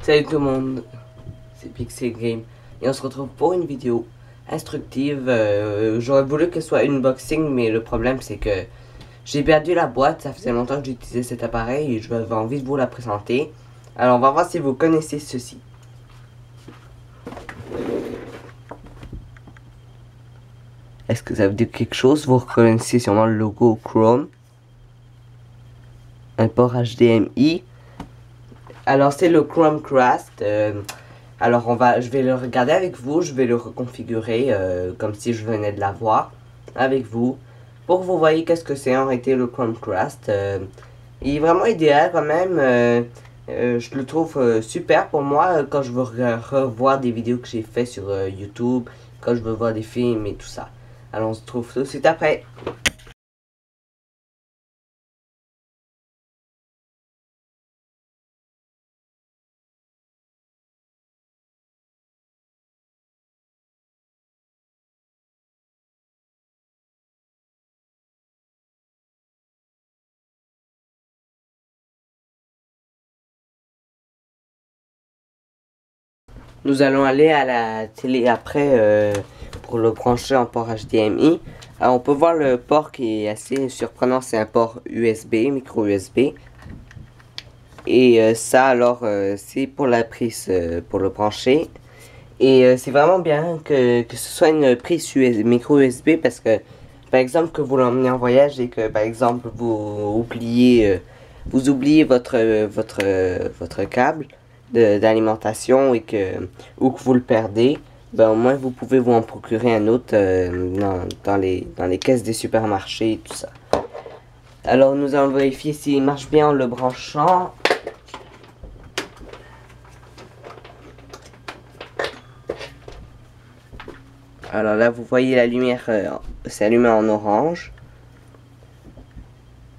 Salut tout le monde, c'est Pixel Game et on se retrouve pour une vidéo instructive. J'aurais voulu que ce soit une unboxing, mais le problème c'est que j'ai perdu la boîte. Ça faisait longtemps que j'utilisais cet appareil et j'avais envie de vous la présenter. Alors on va voir si vous connaissez ceci. Est-ce que ça veut dire quelque chose? Vous reconnaissez sûrement le logo Chrome, un port HDMI. Alors c'est le Chromecast. Alors je vais le regarder avec vous, je vais le reconfigurer comme si je venais de l'avoir avec vous, pour que vous voyez qu'est-ce que c'est en réalité le Chromecast. Il est vraiment idéal quand même. Je le trouve super pour moi quand je veux revoir des vidéos que j'ai fait sur YouTube, quand je veux voir des films et tout ça. Alors on se retrouve tout de suite après. Nous allons aller à la télé après pour le brancher en port HDMI. Alors on peut voir le port qui est assez surprenant, c'est un port USB, micro USB. Et ça alors c'est pour la prise pour le brancher. Et c'est vraiment bien que ce soit une prise micro USB, parce que par exemple que vous l'emmenez en voyage et que par exemple vous oubliez votre câble d'alimentation ou que vous le perdez, ben au moins vous pouvez vous en procurer un autre dans les caisses des supermarchés et tout ça. Alors nous allons vérifier s'il marche bien en le branchant. Alors là vous voyez la lumière s'allumer en orange.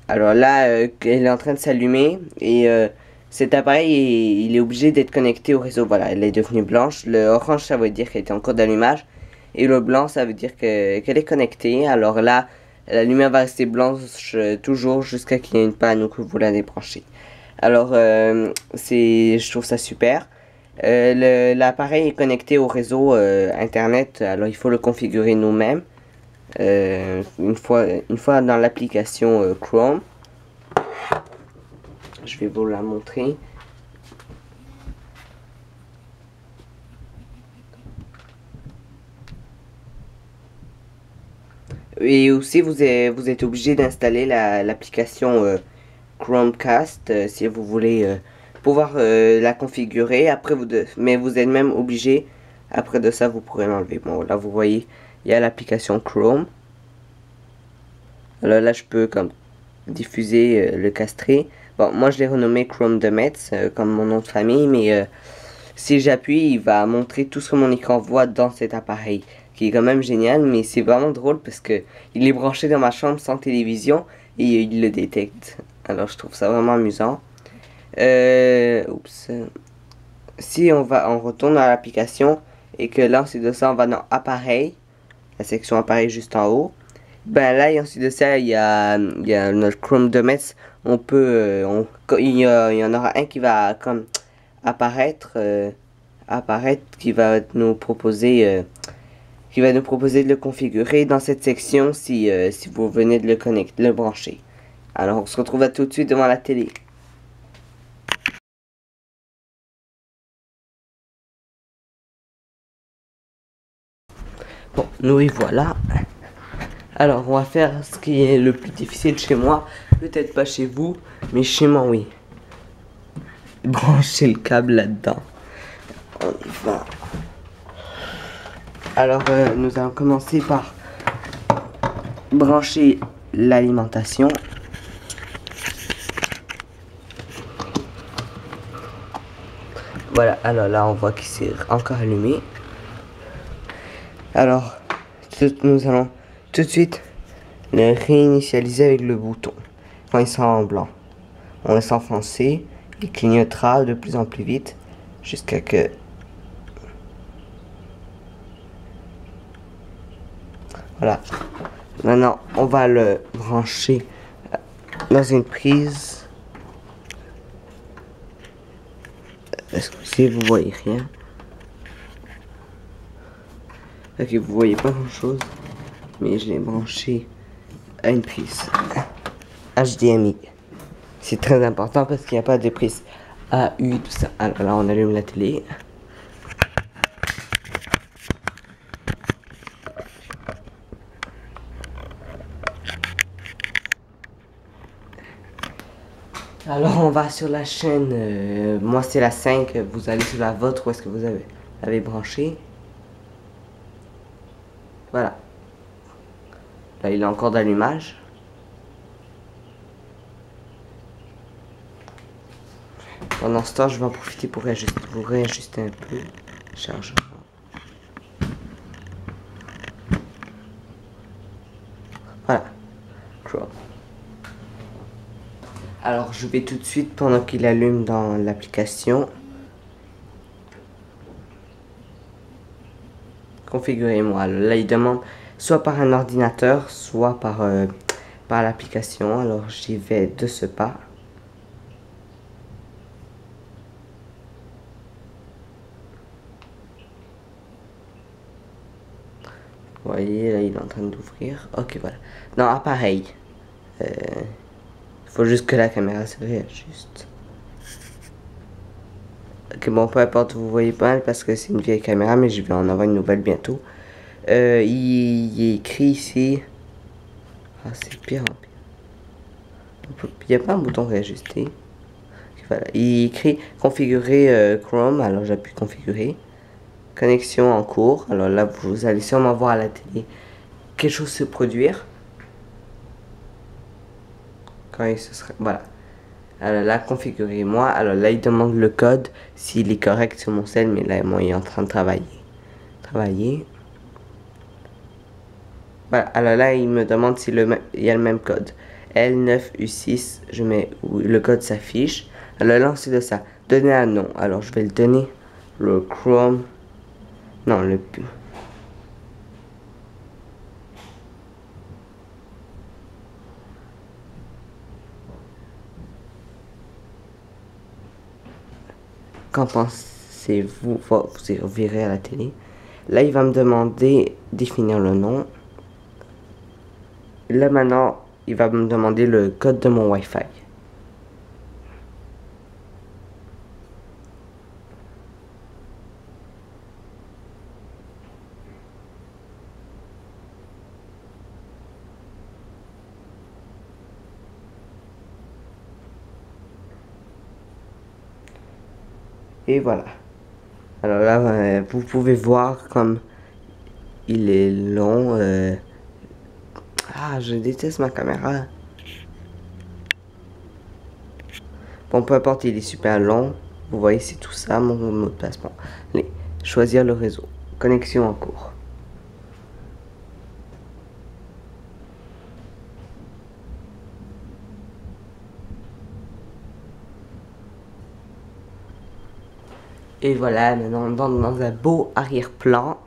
Alors là elle est en train de s'allumer et cet appareil il est obligé d'être connecté au réseau. Voilà, elle est devenue blanche. Le orange ça veut dire qu'elle est en cours d'allumage et le blanc ça veut dire qu'elle est connectée. Alors là la lumière va rester blanche toujours jusqu'à qu'il y ait une panne ou que vous la débranchez. Alors je trouve ça super. L'appareil est connecté au réseau internet, alors il faut le configurer nous-mêmes une fois dans l'application Chrome. Je vais vous la montrer. Et aussi vous êtes obligé d'installer l'application Chromecast si vous voulez pouvoir la configurer. Après mais vous êtes même obligé, après de ça vous pourrez l'enlever. Bon là vous voyez il y a l'application Chrome. Alors là je peux comme diffuser le castré. Bon moi je l'ai renommé Chrome de Metz comme mon nom de famille, mais si j'appuie il va montrer tout ce que mon écran voit dans cet appareil, qui est quand même génial. Mais c'est vraiment drôle parce que il est branché dans ma chambre sans télévision et il le détecte. Alors je trouve ça vraiment amusant. Oups. Si on retourne à l'application et que là ensuite de ça on va dans appareil, la section appareil juste en haut, ben là et ensuite de ça il y a notre Chrome de Metz. On peut il y en aura un qui va comme apparaître qui va nous proposer de le configurer dans cette section si vous venez de le brancher. Alors on se retrouve à tout de suite devant la télé. Bon, nous y voilà. Alors, on va faire ce qui est le plus difficile chez moi. Peut-être pas chez vous, mais chez moi, oui. Brancher le câble là-dedans. On y va. Alors, nous allons commencer par brancher l'alimentation. Voilà, alors là, on voit qu'il s'est encore allumé. Alors, nous allons tout de suite le réinitialiser avec le bouton. Quand il sera en blanc, on laisse enfoncer, il clignotera de plus en plus vite jusqu'à que... Voilà. Maintenant, on va le brancher dans une prise Excusez, vous voyez rien. Ok, vous voyez pas grand chose. Mais je l'ai branché à une prise HDMI. C'est très important parce qu'il n'y a pas de prise AU, tout ça. Alors là, on allume la télé. Alors on va sur la chaîne, moi c'est la 5, vous allez sur la vôtre, où est-ce que vous avez branché. Voilà. Là il est encore d'allumage. Pendant ce temps je vais en profiter pour vous réajuster un peu. Chargeur. Voilà. Chrome. Alors je vais tout de suite, pendant qu'il allume dans l'application, configurer-moi. Là il demande soit par un ordinateur, soit par l'application. Alors j'y vais de ce pas. Vous voyez, là, il est en train d'ouvrir. Ok, voilà. Non, appareil. Il faut juste que la caméra se réajuste. Ok, bon, peu importe, vous voyez pas mal parce que c'est une vieille caméra, mais je vais en avoir une nouvelle bientôt. Il est écrit ici. Ah, c'est pire en pire. Il n'y a pas un bouton réajuster. Okay, voilà. Il est écrit configurer Chrome, alors j'appuie configurer. Connexion en cours. Alors là, vous allez sûrement voir à la télé quelque chose se produire. Quand il se sera... Voilà. Alors là, configurez-moi. Alors là, il demande le code, s'il est correct sur mon cell, mais là, moi, il est en train de travailler. Voilà. Alors là, il me demande s'il y a le même code. L9U6, je mets où le code s'affiche. Alors là, c'est de ça. Donner un nom. Alors, je vais le donner le Chrome. Non, le... Qu'en pensez-vous? Vous verrez à la télé. Là, il va me demander définir le nom. Là, maintenant, il va me demander le code de mon Wi-Fi. Et voilà. Alors là, vous pouvez voir comme il est long. Ah, je déteste ma caméra. Bon, peu importe, il est super long. Vous voyez, c'est tout ça, mon mot de passe. Bon, allez, choisir le réseau. Connexion en cours. Et voilà, maintenant dans un beau arrière-plan.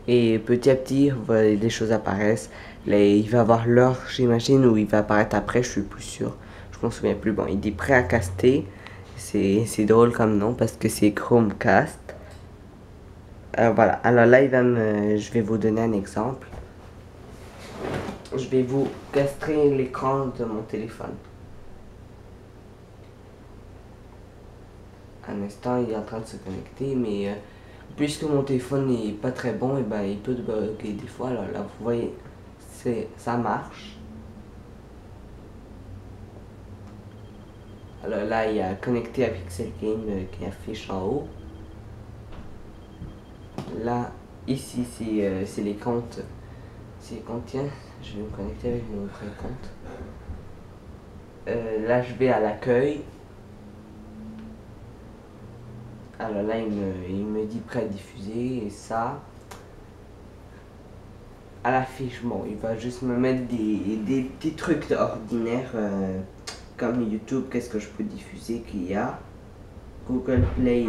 Et petit à petit, des choses apparaissent. Là, il va avoir l'heure, j'imagine, où il va apparaître après, je suis plus sûr. Je m'en souviens plus. Bon, il dit prêt à caster. C'est drôle comme nom parce que c'est Chromecast. Voilà. Alors là, je vais vous donner un exemple. Je vais vous castrer l'écran de mon téléphone. Un instant, il est en train de se connecter, mais puisque mon téléphone n'est pas très bon, et ben il peut bugger des fois. Alors là, vous voyez, ça marche. Alors là, il y a connecté à Pixel Game qui affiche en haut. Là, ici, c'est les comptes. C'est les comptes, tiens, je vais me connecter avec mon vrai compte. Là, je vais à l'accueil. Alors là, il me dit prêt à diffuser, et ça, à l'affiche, bon, il va juste me mettre des petits trucs ordinaires, comme YouTube, qu'est-ce que je peux diffuser qu'il y a, Google Play,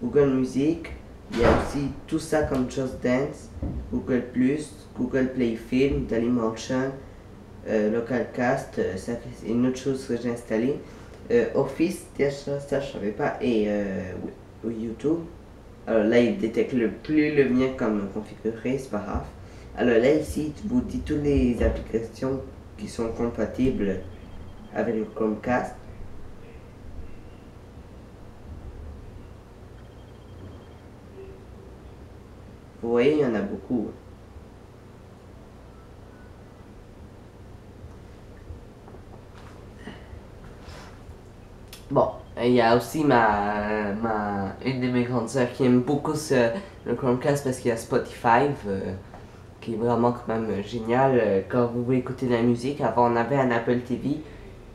Google Music, il y a aussi tout ça comme Just Dance, Google Plus, Google Play Film, Dailymotion, Localcast, ça c'est une autre chose que j'ai installée. Office, ça je savais pas, et YouTube. Alors là, il détecte plus le mien comme configuré, c'est pas grave. Alors là, ici, tu vous dis toutes les applications qui sont compatibles avec le Chromecast. Vous voyez, il y en a beaucoup. Bon, il y a aussi une de mes grandes sœurs qui aime beaucoup le Chromecast parce qu'il y a Spotify, qui est vraiment quand même génial quand vous voulez écouter de la musique. Avant, on avait un Apple TV,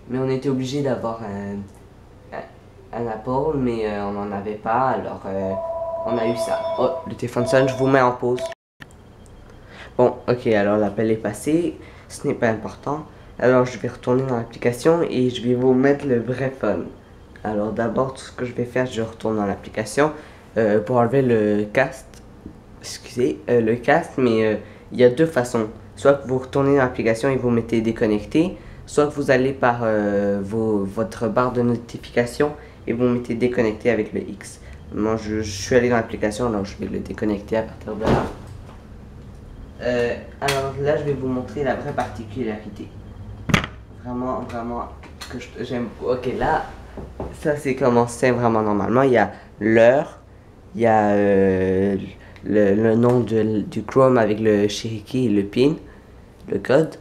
mais on était obligé d'avoir un Apple, mais on n'en avait pas, alors on a eu ça. Oh, le téléphone sonne, je vous mets en pause. Bon, ok, alors l'appel est passé, ce n'est pas important. Alors je vais retourner dans l'application et je vais vous mettre le vrai fun. Alors d'abord, tout ce que je vais faire, je retourne dans l'application pour enlever le cast. Excusez, le cast, mais il y a deux façons. Soit que vous retournez dans l'application et vous mettez déconnecté, soit que vous allez par votre barre de notification et vous mettez déconnecté avec le X. Moi, je suis allé dans l'application, donc je vais le déconnecter à partir de là. Alors là, je vais vous montrer la vraie particularité. Vraiment, que j'aime. Ok, là, ça c'est comment c'est vraiment normalement. Il y a l'heure, il y a le nom du Chrome avec le Cherokee et le PIN, le code.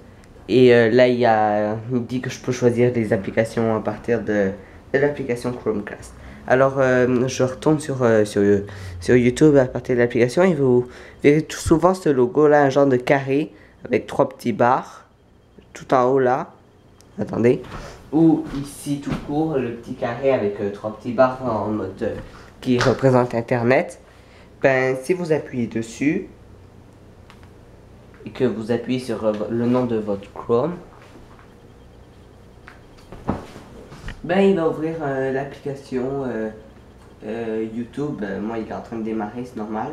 Et là, il dit que je peux choisir des applications à partir de l'application Chromecast. Alors, je retourne sur YouTube à partir de l'application et vous verrez tout souvent ce logo là, un genre de carré avec trois petits barres tout en haut là. Attendez. Ou ici tout court, le petit carré avec trois petits barres en mode qui représente Internet. Ben, si vous appuyez dessus et que vous appuyez sur le nom de votre Chrome, ben il va ouvrir l'application YouTube. Moi il est en train de démarrer, c'est normal.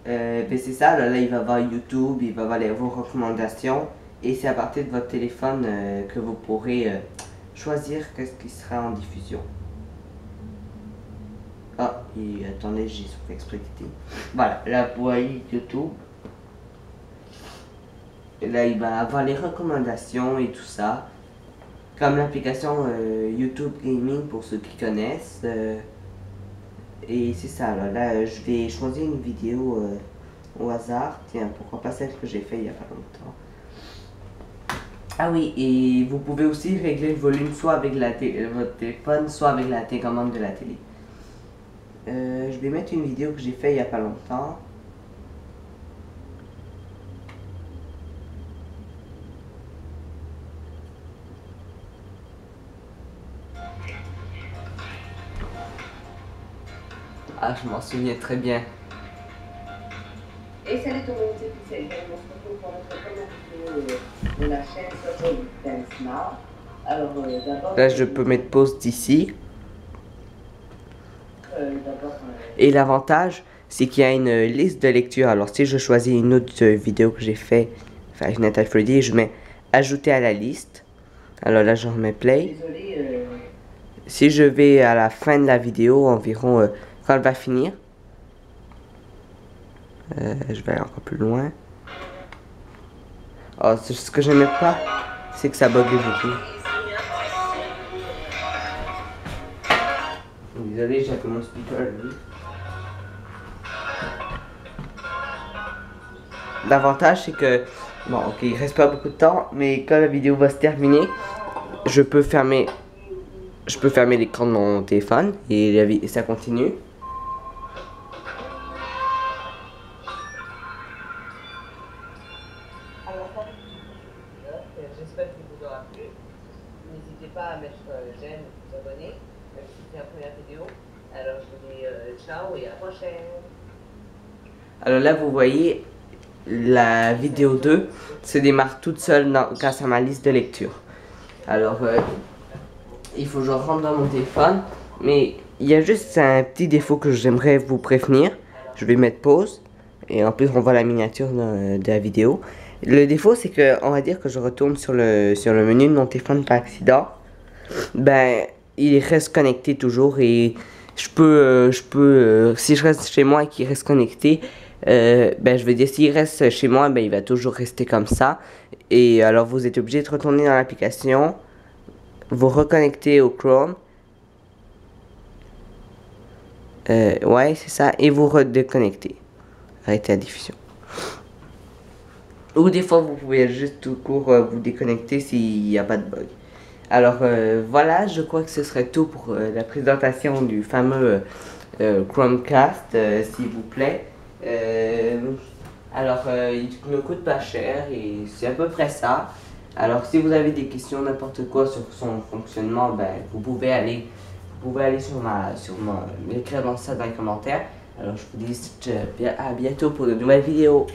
Ben c'est ça, là il va voir YouTube, il va voir vos recommandations et c'est à partir de votre téléphone que vous pourrez choisir qu'est-ce qui sera en diffusion. Ah, et attendez, j'ai sur exprès quitté. Voilà, là vous voyez YouTube. Et là il va avoir les recommandations et tout ça. Comme l'application YouTube Gaming pour ceux qui connaissent. Et c'est ça, là je vais choisir une vidéo au hasard. Tiens, pourquoi pas celle que j'ai fait il y a pas longtemps. Ah oui, et vous pouvez aussi régler le volume soit avec votre téléphone, soit avec la télécommande de la télé. Je vais mettre une vidéo que j'ai fait il y a pas longtemps. Ah, je m'en souviens très bien. Et c'est le communauté officielle. On se retrouve pour notre première vidéo de la chaîne Social Dance Now. Alors, d'abord. Là, je peux mettre pause d'ici. Et l'avantage, c'est qu'il y a une liste de lecture. Alors, si je choisis une autre vidéo que j'ai fait, Five Nights at Freddy, je mets ajouter à la liste. Alors là, je remets play. Si je vais à la fin de la vidéo, environ quand elle va finir, je vais aller encore plus loin. Oh, ce que j'aimais pas, c'est que ça buguait beaucoup. Désolé, j'ai mon speaker lui. L'avantage, c'est que, bon, ok, il reste pas beaucoup de temps, mais quand la vidéo va se terminer, je peux fermer l'écran de mon téléphone et ça continue. J'espère qu'il vous aura plu. N'hésitez pas à mettre j'aime, vous abonner, même si c'est la première vidéo. Alors je vous dis ciao et à la prochaine. Alors là, vous voyez, la vidéo 2 se démarre toute seule grâce à ma liste de lecture. Alors, il faut que je rentre dans mon téléphone, mais il y a juste un petit défaut que j'aimerais vous prévenir. Je vais mettre pause, et en plus on voit la miniature de la vidéo. Le défaut, c'est que, on va dire que je retourne sur le menu de mon téléphone par accident. Ben, il reste connecté toujours et si je reste chez moi et qu'il reste connecté, ben, je veux dire, s'il reste chez moi, ben, il va toujours rester comme ça. Et alors, vous êtes obligé de retourner dans l'application, vous reconnecter au Chrome. Ouais, c'est ça, et vous redéconnecter. Arrêtez la diffusion. Ou des fois, vous pouvez juste tout court vous déconnecter s'il n'y a pas de bug. Alors voilà, je crois que ce serait tout pour la présentation du fameux Chromecast, s'il vous plaît. Alors, il ne coûte pas cher et c'est à peu près ça. Alors, si vous avez des questions, n'importe quoi sur son fonctionnement, ben, vous pouvez aller m'écrire dans ça dans les commentaires. Alors, je vous dis à bientôt pour de nouvelles vidéos.